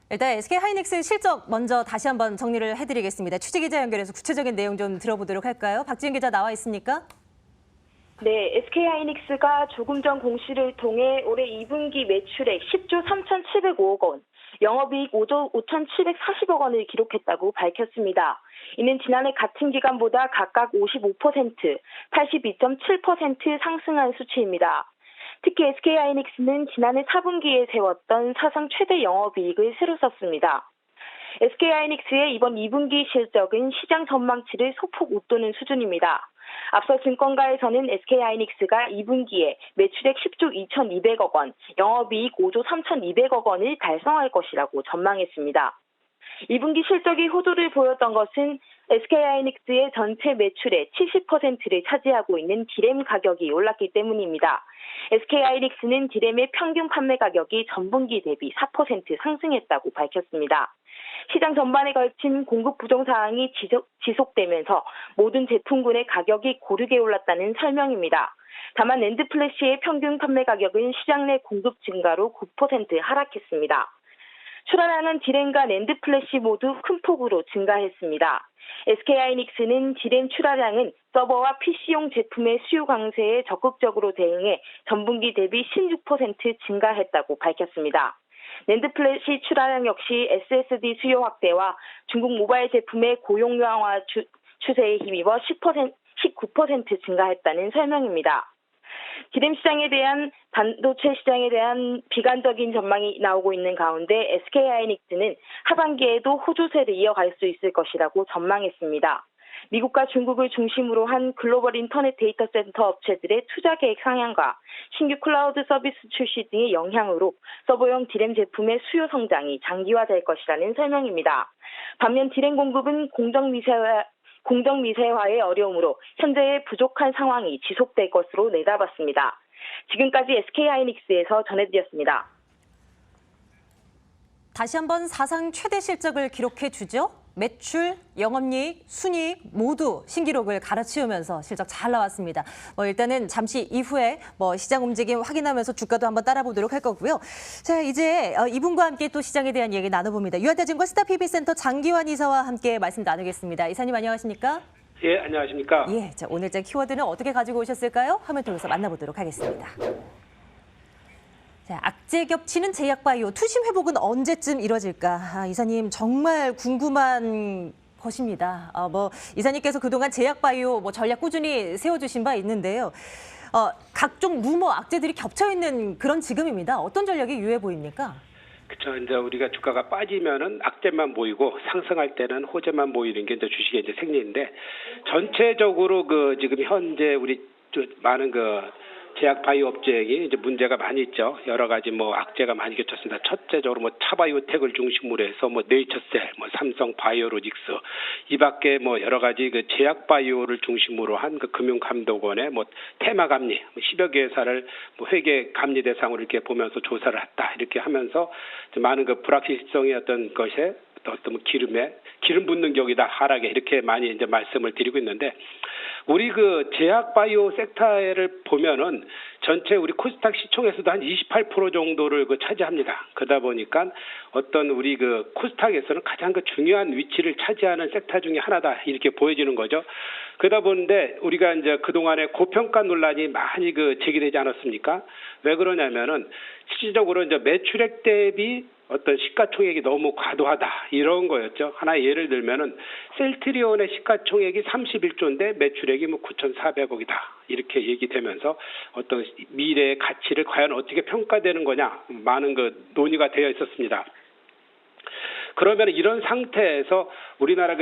일단 SK하이닉스 실적 먼저 다시 한번 정리를 해드리겠습니다. 취재기자 연결해서 구체적인 내용 좀 들어보도록 할까요? 박지은 기자 나와 있습니까? 네, SK하이닉스가 조금 전 공시를 통해 올해 2분기 매출액 10조 3,705억 원, 영업이익 5조 5,740억 원을 기록했다고 밝혔습니다. 이는 지난해 같은 기간보다 각각 55%, 82.7% 상승한 수치입니다. 특히 SK하이닉스는 지난해 4분기에 세웠던 사상 최대 영업이익을 새로 썼습니다. SK하이닉스의 이번 2분기 실적은 시장 전망치를 소폭 웃도는 수준입니다. 앞서 증권가에서는 SK하이닉스가 2분기에 매출액 10조 2,200억 원, 영업이익 5조 3,200억 원을 달성할 것이라고 전망했습니다. 2분기 실적이 호조를 보였던 것은 SK하이닉스의 전체 매출의 70%를 차지하고 있는 디램 가격이 올랐기 때문입니다. SK하이닉스는 디램의 평균 판매 가격이 전분기 대비 4% 상승했다고 밝혔습니다. 시장 전반에 걸친 공급 부정 사항이 지속되면서 모든 제품군의 가격이 고르게 올랐다는 설명입니다. 다만 낸드 플래시의 평균 판매 가격은 시장 내 공급 증가로 9% 하락했습니다. 출하량은 디램과 낸드 플래시 모두 큰 폭으로 증가했습니다. SK하이닉스는 디램 출하량은 서버와 PC용 제품의 수요 강세에 적극적으로 대응해 전분기 대비 16% 증가했다고 밝혔습니다. 낸드 플래시 출하량 역시 SSD 수요 확대와 중국 모바일 제품의 고용 양화 추세에 힘입어 19% 증가했다는 설명입니다. 디램 시장에 대한 반도체 시장에 대한 비관적인 전망이 나오고 있는 가운데 SK하이닉스는 하반기에도 호조세를 이어갈 수 있을 것이라고 전망했습니다. 미국과 중국을 중심으로 한 글로벌 인터넷 데이터 센터 업체들의 투자 계획 상향과 신규 클라우드 서비스 출시 등의 영향으로 서버용 디램 제품의 수요 성장이 장기화될 것이라는 설명입니다. 반면 디램 공급은 공정 미세화의 어려움으로 현재의 부족한 상황이 지속될 것으로 내다봤습니다. 지금까지 SK하이닉스에서 전해드렸습니다. 다시 한번 사상 최대 실적을 기록해 주죠. 매출, 영업이익, 순이익 모두 신기록을 갈아치우면서 실적 잘 나왔습니다. 일단은 잠시 이후에 시장 움직임 확인하면서 주가도 한번 따라보도록 할 거고요. 자, 이제 이분과 함께 또 시장에 대한 얘기 나눠봅니다. 유한대증권 스타PB센터 장기환 이사와 함께 말씀 나누겠습니다. 이사님 안녕하십니까? 예, 안녕하십니까? 예, 자, 오늘장 키워드는 어떻게 가지고 오셨을까요? 화면 통해서 만나보도록 하겠습니다. 자, 악재 겹치는 제약바이오 투심 회복은 언제쯤 이뤄질까? 이사님 정말 궁금한 것입니다. 이사님께서 그동안 제약바이오 전략 꾸준히 세워주신 바 있는데요. 각종 루머 악재들이 겹쳐 있는 그런 지금입니다. 어떤 전략이 유효해 보입니까? 그렇죠. 이제 우리가 주가가 빠지면은 악재만 보이고 상승할 때는 호재만 보이는 게 이제 주식의 이제 생리인데 전체적으로 지금 현재 우리 많은 제약 바이오 업종이 이제 문제가 많이 있죠. 여러 가지 악재가 많이 겹쳤습니다. 첫째적으로 차바이오텍을 중심으로 해서 네이처셀, 삼성 바이오로직스 이 밖에 여러 가지 제약 바이오를 중심으로 한 금융감독원의 테마감리 10여 개 회사를 회계 감리 대상으로 이렇게 보면서 조사를 했다 이렇게 하면서 많은 불확실성의 어떤 것에 어떤 기름 붓는 격이다 하락에 이렇게 많이 이제 말씀을 드리고 있는데 우리 제약 바이오 섹터를 보면은 전체 우리 코스닥 시총에서도 한 28% 정도를 차지합니다. 그러다 보니까 어떤 우리 코스닥에서는 가장 중요한 위치를 차지하는 섹터 중에 하나다 이렇게 보여지는 거죠. 그러다 보는데 우리가 이제 그동안에 고평가 논란이 많이 제기되지 않았습니까? 왜 그러냐면은 실질적으로 이제 매출액 대비 어떤 시가총액이 너무 과도하다 이런 거였죠. 하나 예를 들면은 셀트리온의 시가총액이 31조인데 매출액이 9,400억이다 이렇게 얘기되면서 어떤 미래의 가치를 과연 어떻게 평가되는 거냐 많은 논의가 되어 있었습니다. 그러면 이런 상태에서 우리나라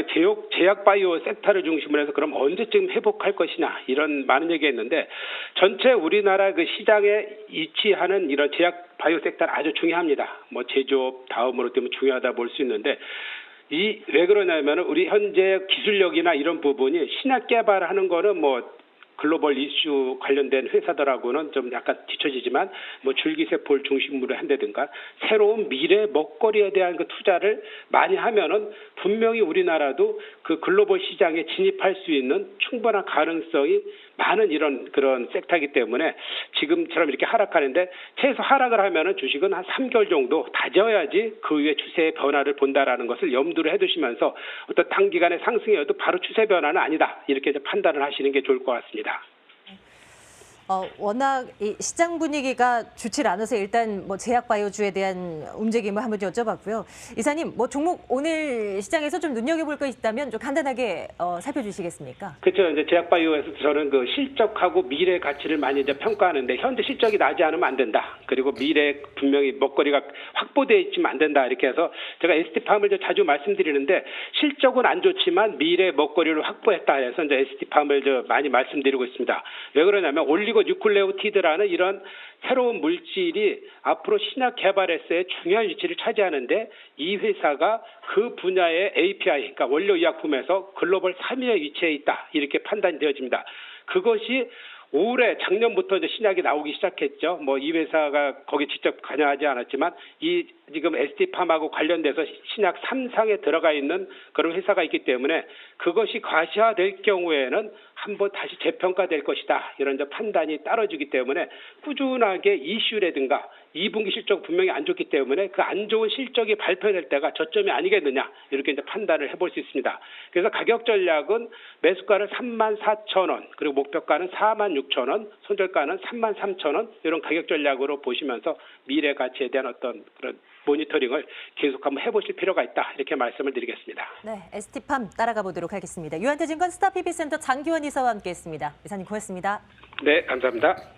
제약 바이오 섹터를 중심으로 해서 그럼 언제쯤 회복할 것이냐 이런 많은 얘기가 있는데 전체 우리나라 시장에 위치하는 이런 제약 바이오 섹터는 아주 중요합니다. 제조업 다음으로 되면 중요하다 볼 수 있는데 왜 그러냐면 우리 현재 기술력이나 이런 부분이 신약 개발하는 거는 글로벌 이슈 관련된 회사들하고는 좀 약간 뒤처지지만 뭐 줄기세포를 중심으로 한다든가 새로운 미래 먹거리에 대한 그 투자를 많이 하면은 분명히 우리나라도 그 글로벌 시장에 진입할 수 있는 충분한 가능성이 많은 이런 그런 섹터이기 때문에 지금처럼 이렇게 하락하는데 최소 하락을 하면은 주식은 한 3개월 정도 다져야지 그 이후에 추세의 변화를 본다라는 것을 염두를 해두시면서 어떤 단기간의 상승이어도 바로 추세 변화는 아니다 이렇게 이제 판단을 하시는 게 좋을 것 같습니다. 워낙 이 시장 분위기가 좋지 않아서 일단 뭐 제약바이오주에 대한 움직임을 한번 여쭤봤고요. 이사님, 뭐 종목 오늘 시장에서 좀 눈여겨볼 거 있다면 좀 간단하게 살펴주시겠습니까? 그렇죠. 이제 제약바이오에서 저는 그 실적하고 미래 가치를 많이 이제 평가하는데 현재 실적이 나지 않으면 안 된다. 그리고 미래 분명히 먹거리가 확보되어 있지만 안 된다. 이렇게 해서 제가 ST팜을 자주 말씀드리는데 실적은 안 좋지만 미래 먹거리를 확보했다 해서 이제 ST팜을 많이 말씀드리고 있습니다. 왜 그러냐면 올리고 뉴클레오티드라는 이런 새로운 물질이 앞으로 신약 개발에서의 중요한 위치를 차지하는데 이 회사가 그 분야의 API, 그러니까 원료의약품에서 글로벌 3위에 위치해 있다. 이렇게 판단이 되어집니다. 그것이 올해 작년부터 이제 신약이 나오기 시작했죠. 뭐 이 회사가 거기 직접 관여하지 않았지만 이 지금 ST팜하고 관련돼서 신약 3상에 들어가 있는 그런 회사가 있기 때문에 그것이 과시화될 경우에는 한번 다시 재평가될 것이다. 이런 이제 판단이 따라주기 때문에 꾸준하게 이슈라든가 2분기 실적 분명히 안 좋기 때문에 그 안 좋은 실적이 발표될 때가 저점이 아니겠느냐 이렇게 이제 판단을 해볼 수 있습니다. 그래서 가격 전략은 매수가를 34,000원 그리고 목표가는 46,000원, 손절가는 33,000원 이런 가격 전략으로 보시면서 미래 가치에 대한 어떤 그런 모니터링을 계속 한번 해보실 필요가 있다 이렇게 말씀을 드리겠습니다. 네, ST팜 따라가 보도록 하겠습니다. 유한태증권 스타PB센터 장기원 이사와 함께했습니다. 이사님 고맙습니다. 네, 감사합니다.